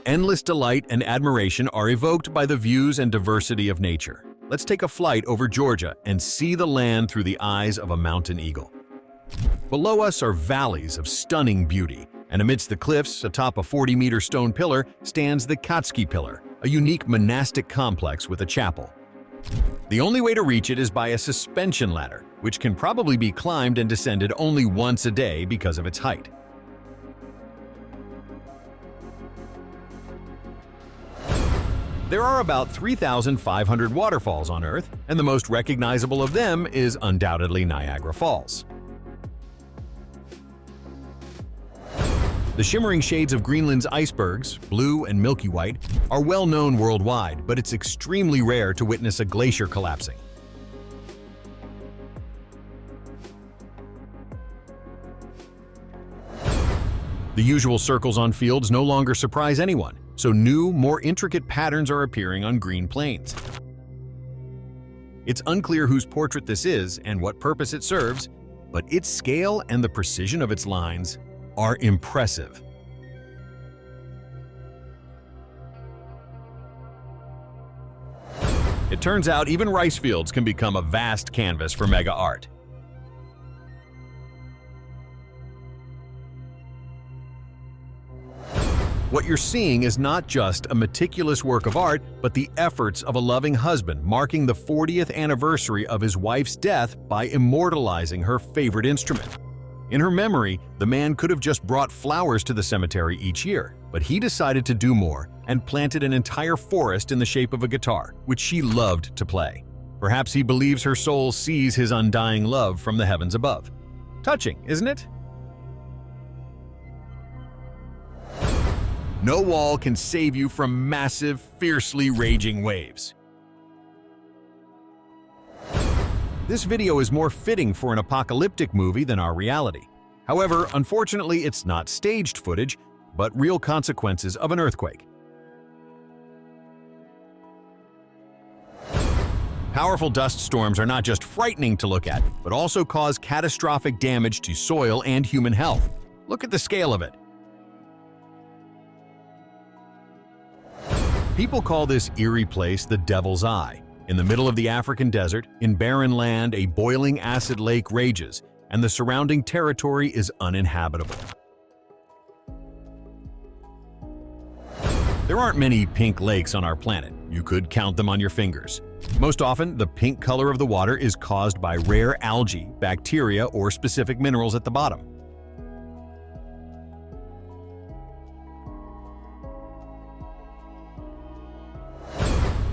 Endless delight and admiration are evoked by the views and diversity of nature. Let's take a flight over Georgia and see the land through the eyes of a mountain eagle. Below us are valleys of stunning beauty, and amidst the cliffs, atop a 40-meter stone pillar, stands the Catastrophic Pillar, a unique monastic complex with a chapel. The only way to reach it is by a suspension ladder, which can probably be climbed and descended only once a day because of its height. There are about 3,500 waterfalls on Earth, and the most recognizable of them is undoubtedly Niagara Falls. The shimmering shades of Greenland's icebergs, blue and milky white, are well known worldwide, but it's extremely rare to witness a glacier collapsing. The usual circles on fields no longer surprise anyone, so new, more intricate patterns are appearing on green plains. It's unclear whose portrait this is and what purpose it serves, but its scale and the precision of its lines are impressive. It turns out even rice fields can become a vast canvas for mega art. What you're seeing is not just a meticulous work of art, but the efforts of a loving husband marking the 40th anniversary of his wife's death by immortalizing her favorite instrument. In her memory, the man could have just brought flowers to the cemetery each year, but he decided to do more and planted an entire forest in the shape of a guitar, which she loved to play. Perhaps he believes her soul sees his undying love from the heavens above. Touching, isn't it? No wall can save you from massive, fiercely raging waves. This video is more fitting for an apocalyptic movie than our reality. However, unfortunately, it's not staged footage, but real consequences of an earthquake. Powerful dust storms are not just frightening to look at, but also cause catastrophic damage to soil and human health. Look at the scale of it. People call this eerie place the Devil's Eye. In the middle of the African desert, in barren land, a boiling acid lake rages, and the surrounding territory is uninhabitable. There aren't many pink lakes on our planet. You could count them on your fingers. Most often, the pink color of the water is caused by rare algae, bacteria, or specific minerals at the bottom.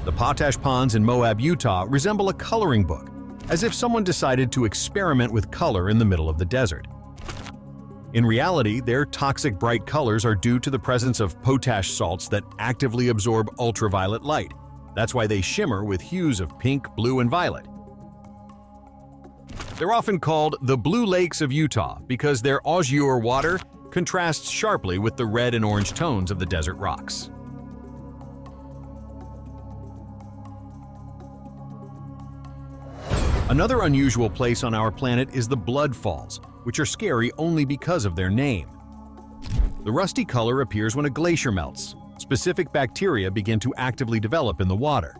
The potash ponds in Moab, Utah resemble a coloring book, as if someone decided to experiment with color in the middle of the desert. In reality, their toxic bright colors are due to the presence of potash salts that actively absorb ultraviolet light. That's why they shimmer with hues of pink, blue, and violet. They're often called the Blue Lakes of Utah because their azure water contrasts sharply with the red and orange tones of the desert rocks. Another unusual place on our planet is the Blood Falls, which are scary only because of their name. The rusty color appears when a glacier melts. Specific bacteria begin to actively develop in the water.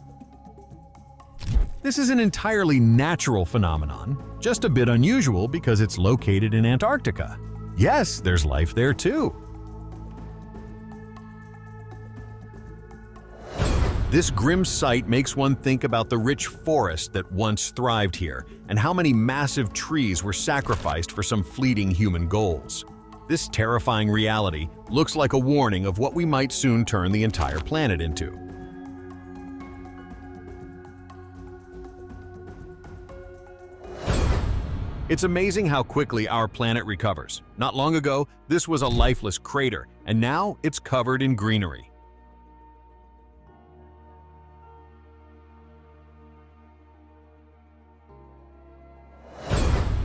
This is an entirely natural phenomenon, just a bit unusual because it's located in Antarctica. Yes, there's life there too. This grim sight makes one think about the rich forest that once thrived here and how many massive trees were sacrificed for some fleeting human goals. This terrifying reality looks like a warning of what we might soon turn the entire planet into. It's amazing how quickly our planet recovers. Not long ago, this was a lifeless crater, and now it's covered in greenery.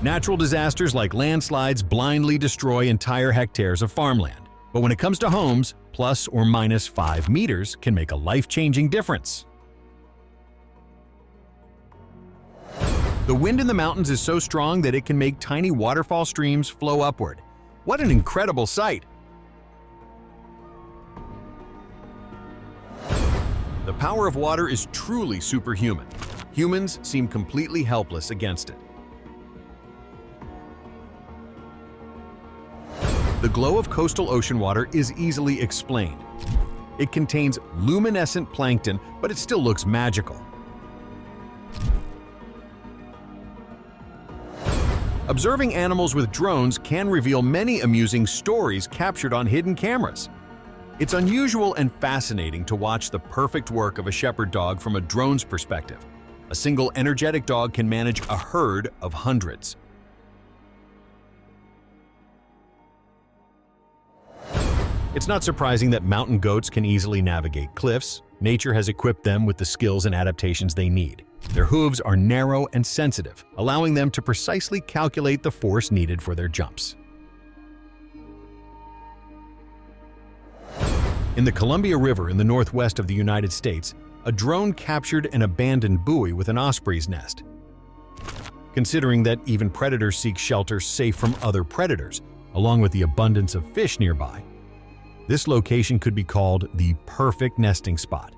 Natural disasters like landslides blindly destroy entire hectares of farmland. But when it comes to homes, plus or minus 5 meters can make a life-changing difference. The wind in the mountains is so strong that it can make tiny waterfall streams flow upward. What an incredible sight! The power of water is truly superhuman. Humans seem completely helpless against it. The glow of coastal ocean water is easily explained. It contains luminescent plankton, but it still looks magical. Observing animals with drones can reveal many amusing stories captured on hidden cameras. It's unusual and fascinating to watch the perfect work of a shepherd dog from a drone's perspective. A single energetic dog can manage a herd of hundreds. It's not surprising that mountain goats can easily navigate cliffs. Nature has equipped them with the skills and adaptations they need. Their hooves are narrow and sensitive, allowing them to precisely calculate the force needed for their jumps. In the Columbia River in the northwest of the United States, a drone captured an abandoned buoy with an osprey's nest. Considering that even predators seek shelter safe from other predators, along with the abundance of fish nearby, this location could be called the perfect nesting spot.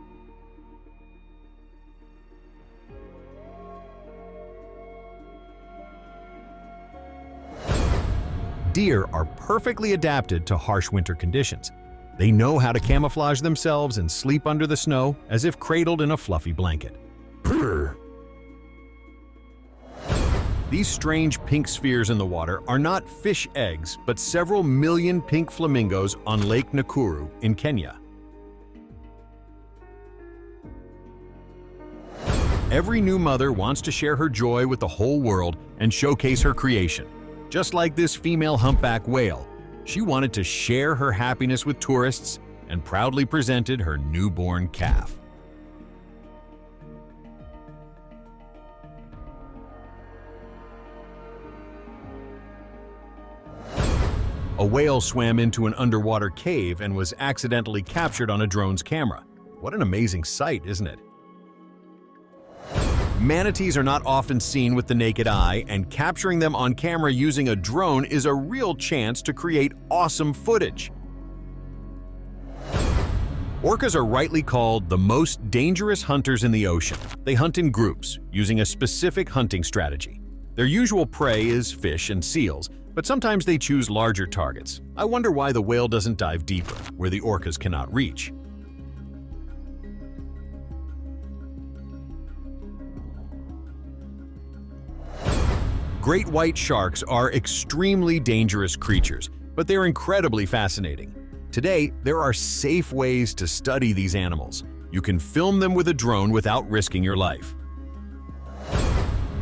Deer are perfectly adapted to harsh winter conditions. They know how to camouflage themselves and sleep under the snow as if cradled in a fluffy blanket. Brr. These strange pink spheres in the water are not fish eggs, but several million pink flamingos on Lake Nakuru in Kenya. Every new mother wants to share her joy with the whole world and showcase her creation. Just like this female humpback whale, she wanted to share her happiness with tourists and proudly presented her newborn calf. A whale swam into an underwater cave and was accidentally captured on a drone's camera. What an amazing sight, isn't it? Manatees are not often seen with the naked eye, and capturing them on camera using a drone is a real chance to create awesome footage. Orcas are rightly called the most dangerous hunters in the ocean. They hunt in groups, using a specific hunting strategy. Their usual prey is fish and seals, but sometimes they choose larger targets. I wonder why the whale doesn't dive deeper, where the orcas cannot reach. Great white sharks are extremely dangerous creatures, but they're incredibly fascinating. Today, there are safe ways to study these animals. You can film them with a drone without risking your life.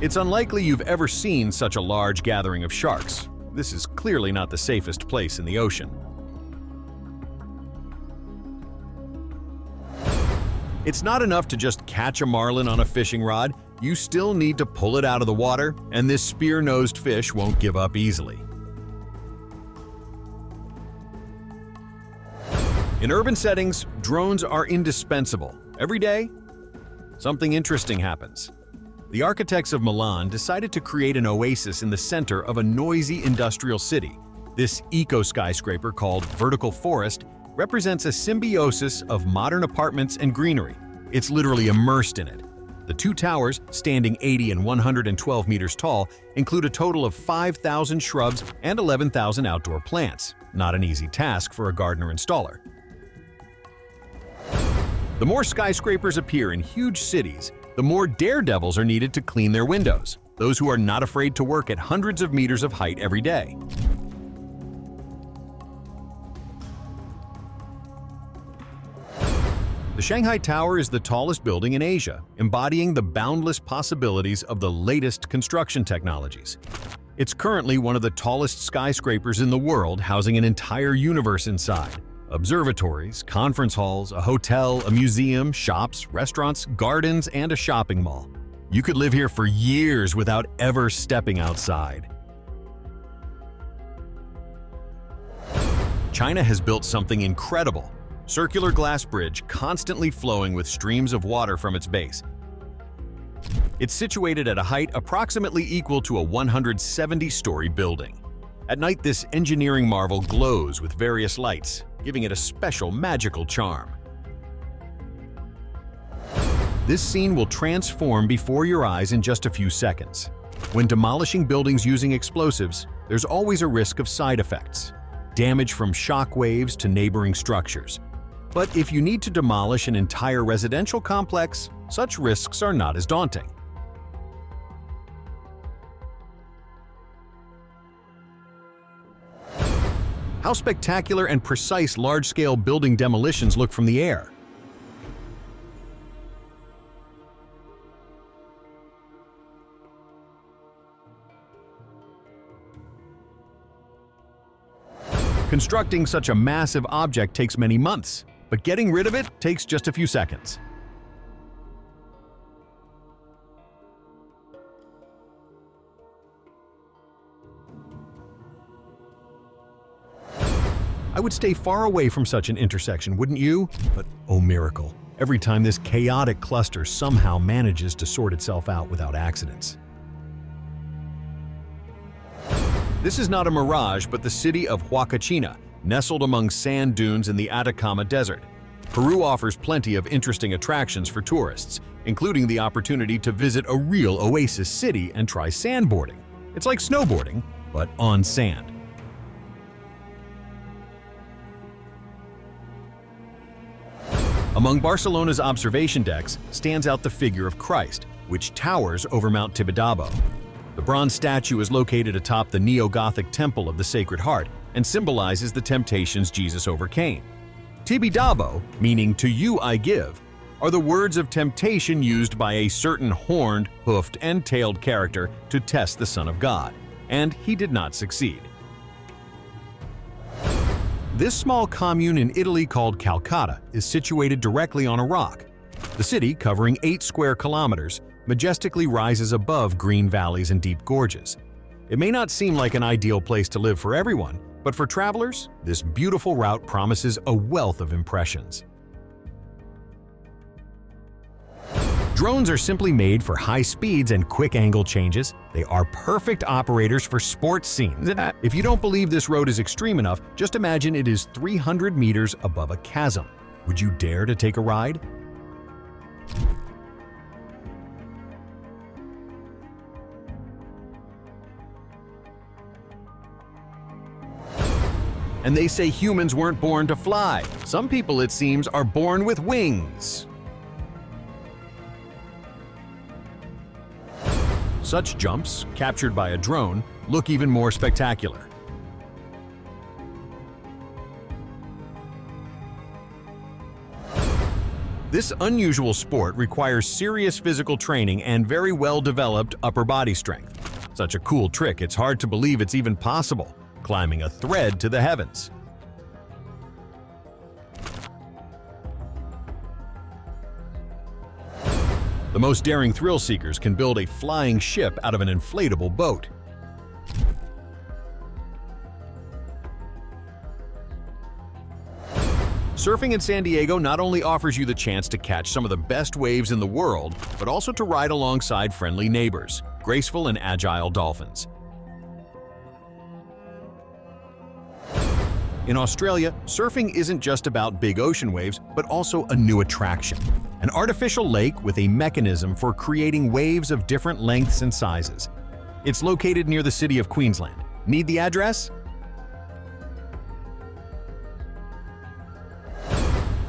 It's unlikely you've ever seen such a large gathering of sharks. This is clearly not the safest place in the ocean. It's not enough to just catch a marlin on a fishing rod. You still need to pull it out of the water, and this spear-nosed fish won't give up easily. In urban settings, drones are indispensable. Every day, something interesting happens. The architects of Milan decided to create an oasis in the center of a noisy industrial city. This eco-skyscraper called Vertical Forest represents a symbiosis of modern apartments and greenery. It's literally immersed in it. The two towers, standing 80 and 112 meters tall, include a total of 5,000 shrubs and 11,000 outdoor plants. Not an easy task for a gardener installer. The more skyscrapers appear in huge cities, the more daredevils are needed to clean their windows, those who are not afraid to work at hundreds of meters of height every day. The Shanghai Tower is the tallest building in Asia, embodying the boundless possibilities of the latest construction technologies. It's currently one of the tallest skyscrapers in the world, housing an entire universe inside. Observatories, conference halls, a hotel, a museum, shops, restaurants, gardens, and a shopping mall. You could live here for years without ever stepping outside. China has built something incredible. Circular glass bridge constantly flowing with streams of water from its base. It's situated at a height approximately equal to a 170-story building. At night, this engineering marvel glows with various lights, giving it a special magical charm. This scene will transform before your eyes in just a few seconds. When demolishing buildings using explosives, there's always a risk of side effects. Damage from shock waves to neighboring structures. But if you need to demolish an entire residential complex, such risks are not as daunting. How spectacular and precise large-scale building demolitions look from the air. Constructing such a massive object takes many months, but getting rid of it takes just a few seconds. I would stay far away from such an intersection, wouldn't you? But oh miracle, every time this chaotic cluster somehow manages to sort itself out without accidents. This is not a mirage, but the city of Huacachina, nestled among sand dunes in the Atacama Desert. Peru offers plenty of interesting attractions for tourists, including the opportunity to visit a real oasis city and try sandboarding. It's like snowboarding, but on sand. Among Barcelona's observation decks stands out the figure of Christ, which towers over Mount Tibidabo. The bronze statue is located atop the neo-Gothic Temple of the Sacred Heart and symbolizes the temptations Jesus overcame. Tibidabo, meaning "to you I give," are the words of temptation used by a certain horned, hoofed, and tailed character to test the Son of God, and he did not succeed. This small commune in Italy called Calcutta is situated directly on a rock. The city, covering 8 square kilometers, majestically rises above green valleys and deep gorges. It may not seem like an ideal place to live for everyone, but for travelers, this beautiful route promises a wealth of impressions. Drones are simply made for high speeds and quick angle changes. They are perfect operators for sports scenes. If you don't believe this road is extreme enough, just imagine it is 300 meters above a chasm. Would you dare to take a ride? And they say humans weren't born to fly. Some people, it seems, are born with wings. Such jumps, captured by a drone, look even more spectacular. This unusual sport requires serious physical training and very well-developed upper body strength. Such a cool trick, it's hard to believe it's even possible, climbing a thread to the heavens. The most daring thrill seekers can build a flying ship out of an inflatable boat. Surfing in San Diego not only offers you the chance to catch some of the best waves in the world, but also to ride alongside friendly neighbors, graceful and agile dolphins. In Australia, surfing isn't just about big ocean waves, but also a new attraction. An artificial lake with a mechanism for creating waves of different lengths and sizes. It's located near the city of Queensland. Need the address?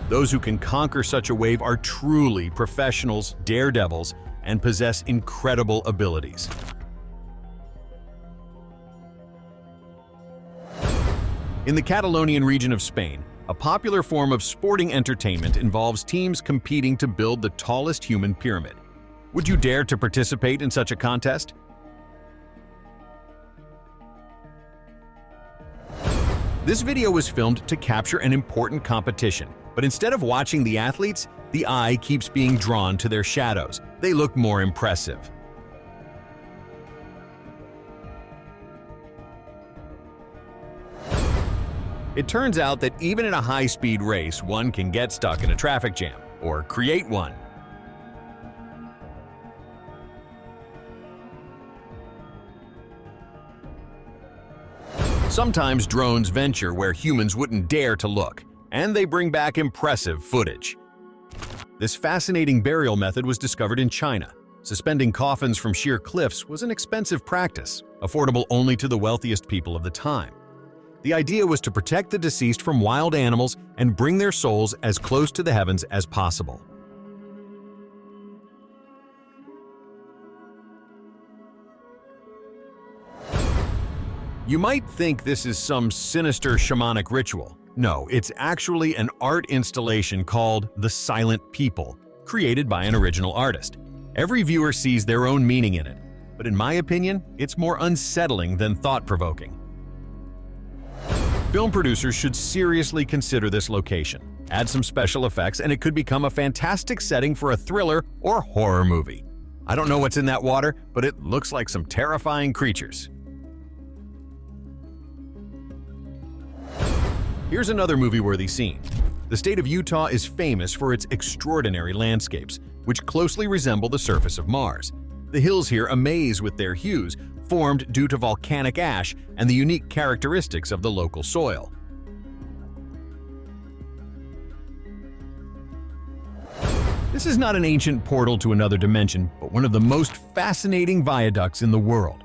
Those who can conquer such a wave are truly professionals, daredevils, and possess incredible abilities. In the Catalonian region of Spain, a popular form of sporting entertainment involves teams competing to build the tallest human pyramid. Would you dare to participate in such a contest? This video was filmed to capture an important competition, but instead of watching the athletes, the eye keeps being drawn to their shadows. They look more impressive. It turns out that even in a high-speed race, one can get stuck in a traffic jam, or create one. Sometimes drones venture where humans wouldn't dare to look, and they bring back impressive footage. This fascinating burial method was discovered in China. Suspending coffins from sheer cliffs was an expensive practice, affordable only to the wealthiest people of the time. The idea was to protect the deceased from wild animals and bring their souls as close to the heavens as possible. You might think this is some sinister shamanic ritual. No, it's actually an art installation called The Silent People, created by an original artist. Every viewer sees their own meaning in it, but in my opinion, it's more unsettling than thought-provoking. Film producers should seriously consider this location. Add some special effects and it could become a fantastic setting for a thriller or horror movie. I don't know what's in that water, but it looks like some terrifying creatures. Here's another movie-worthy scene. The state of Utah is famous for its extraordinary landscapes, which closely resemble the surface of Mars. The hills here amaze with their hues, formed due to volcanic ash and the unique characteristics of the local soil. This is not an ancient portal to another dimension, but one of the most fascinating viaducts in the world.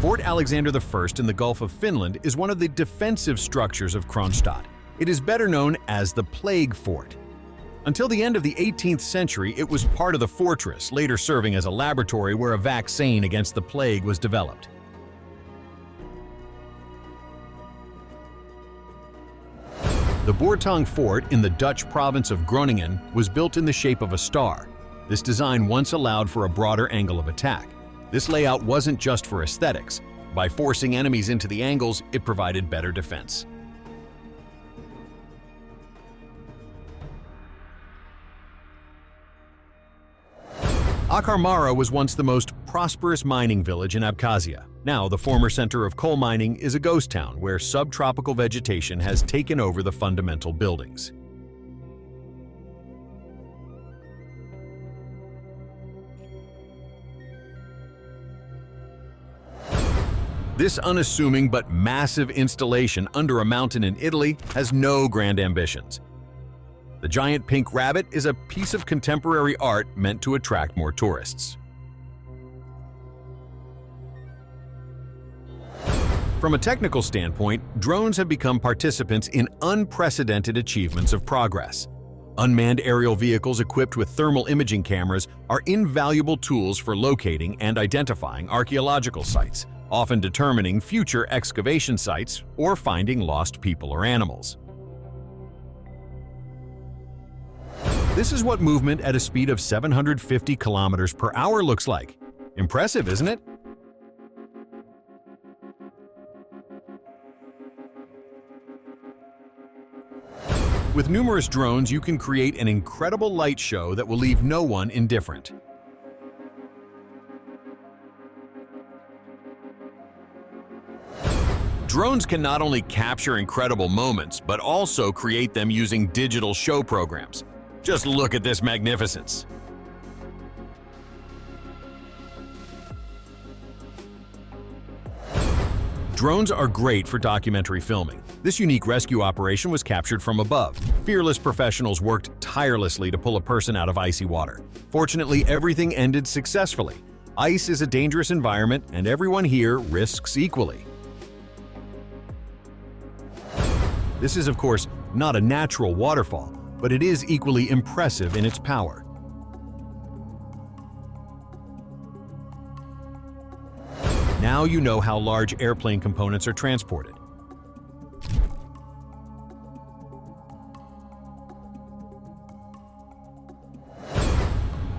Fort Alexander I in the Gulf of Finland is one of the defensive structures of Kronstadt. It is better known as the Plague Fort. Until the end of the 18th century, it was part of the fortress, later serving as a laboratory where a vaccine against the plague was developed. The Bourtong Fort in the Dutch province of Groningen was built in the shape of a star. This design once allowed for a broader angle of attack. This layout wasn't just for aesthetics. By forcing enemies into the angles, it provided better defense. Akharmara was once the most prosperous mining village in Abkhazia. Now, the former center of coal mining is a ghost town where subtropical vegetation has taken over the fundamental buildings. This unassuming but massive installation under a mountain in Italy has no grand ambitions. The giant pink rabbit is a piece of contemporary art meant to attract more tourists. From a technical standpoint, drones have become participants in unprecedented achievements of progress. Unmanned aerial vehicles equipped with thermal imaging cameras are invaluable tools for locating and identifying archaeological sites, often determining future excavation sites or finding lost people or animals. This is what movement at a speed of 750 kilometers per hour looks like. Impressive, isn't it? With numerous drones, you can create an incredible light show that will leave no one indifferent. Drones can not only capture incredible moments, but also create them using digital show programs. Just look at this magnificence. Drones are great for documentary filming. This unique rescue operation was captured from above. Fearless professionals worked tirelessly to pull a person out of icy water. Fortunately, everything ended successfully. Ice is a dangerous environment, and everyone here risks equally. This is, of course, not a natural waterfall, but it is equally impressive in its power. Now you know how large airplane components are transported.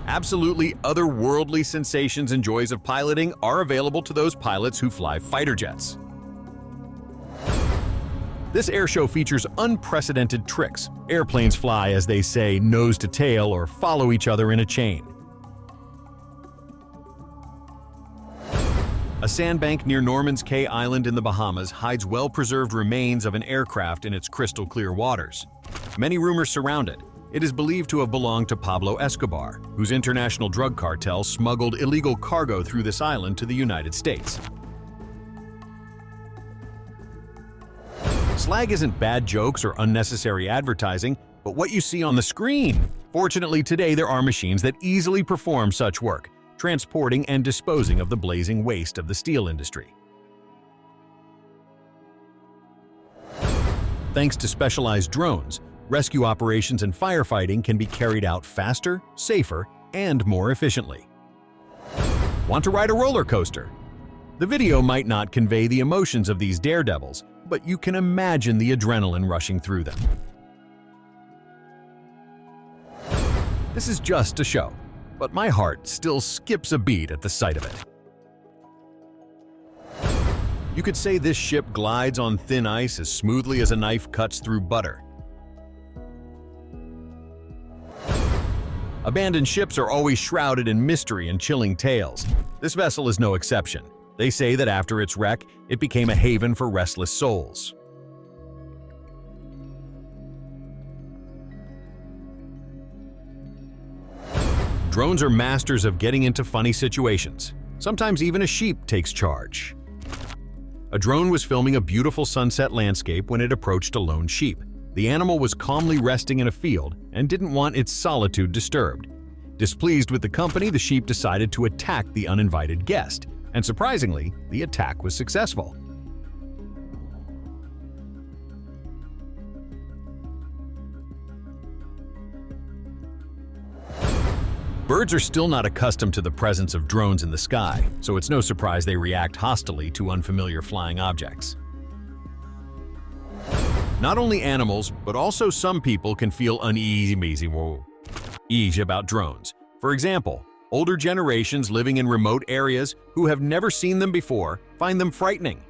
Absolutely otherworldly sensations and joys of piloting are available to those pilots who fly fighter jets. This airshow features unprecedented tricks. Airplanes fly, as they say, nose to tail or follow each other in a chain. A sandbank near Norman's Cay Island in the Bahamas hides well-preserved remains of an aircraft in its crystal-clear waters. Many rumors surround it. It is believed to have belonged to Pablo Escobar, whose international drug cartel smuggled illegal cargo through this island to the United States. Slag isn't bad jokes or unnecessary advertising, but what you see on the screen. Fortunately, today there are machines that easily perform such work, transporting and disposing of the blazing waste of the steel industry. Thanks to specialized drones, rescue operations and firefighting can be carried out faster, safer, and more efficiently. Want to ride a roller coaster? The video might not convey the emotions of these daredevils, but you can imagine the adrenaline rushing through them. This is just a show, but my heart still skips a beat at the sight of it. You could say this ship glides on thin ice as smoothly as a knife cuts through butter. Abandoned ships are always shrouded in mystery and chilling tales. This vessel is no exception. They say that after its wreck, it became a haven for restless souls. Drones are masters of getting into funny situations. Sometimes even a sheep takes charge. A drone was filming a beautiful sunset landscape when it approached a lone sheep. The animal was calmly resting in a field and didn't want its solitude disturbed. Displeased with the company, the sheep decided to attack the uninvited guest, and surprisingly, the attack was successful. Birds are still not accustomed to the presence of drones in the sky, so it's no surprise they react hostilely to unfamiliar flying objects. Not only animals, but also some people can feel uneasy about drones. For example, older generations living in remote areas who have never seen them before find them frightening.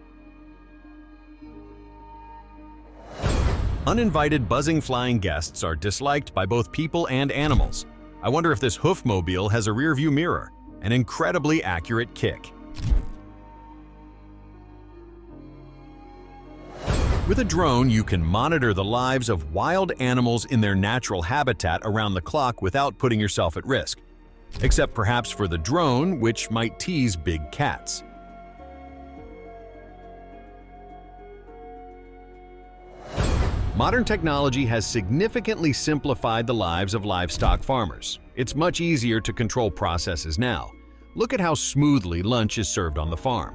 Uninvited buzzing flying guests are disliked by both people and animals. I wonder if this hoofmobile has a rear-view mirror, an incredibly accurate kick. With a drone, you can monitor the lives of wild animals in their natural habitat around the clock without putting yourself at risk. Except perhaps for the drone, which might tease big cats. Modern technology has significantly simplified the lives of livestock farmers. It's much easier to control processes now. Look at how smoothly lunch is served on the farm.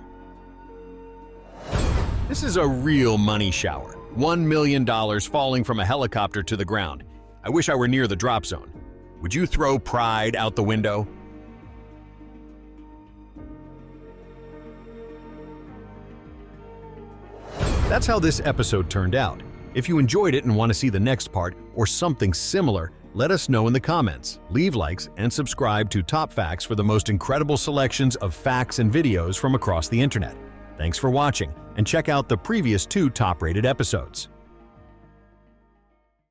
This is a real money shower. $1 million falling from a helicopter to the ground. I wish I were near the drop zone. Would you throw pride out the window? That's how this episode turned out. If you enjoyed it and want to see the next part or something similar, let us know in the comments. Leave likes and subscribe to Top Facts for the most incredible selections of facts and videos from across the internet. Thanks for watching, and check out the previous 2 top-rated episodes.